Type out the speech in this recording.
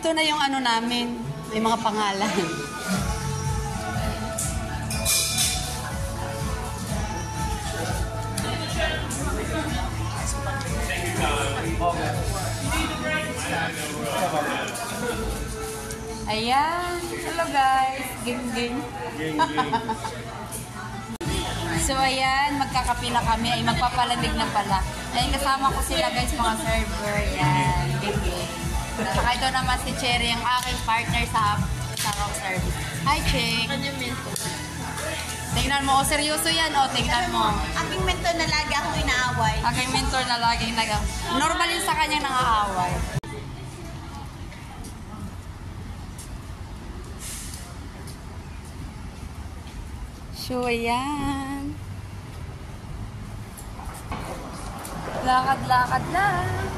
Ito na yung ano namin. May mga pangalan. Ayan. Hello guys. Ging-ging. So ayan, magkakape na kami. Ay magpapalamig na pala. Ayan, kasama ko sila guys, mga server. Ayan. Ging-ging. Saka ito naman si Cherry, ang aking partner sa room service. Hi, Cheng. Tingnan mo, seryoso yan. Tingnan mo. Aking mentor na lagi akong inaaway. Aking mentor na laging normal yun sa kanyang nangaaway. So, ayan. Lakad-lakad lang.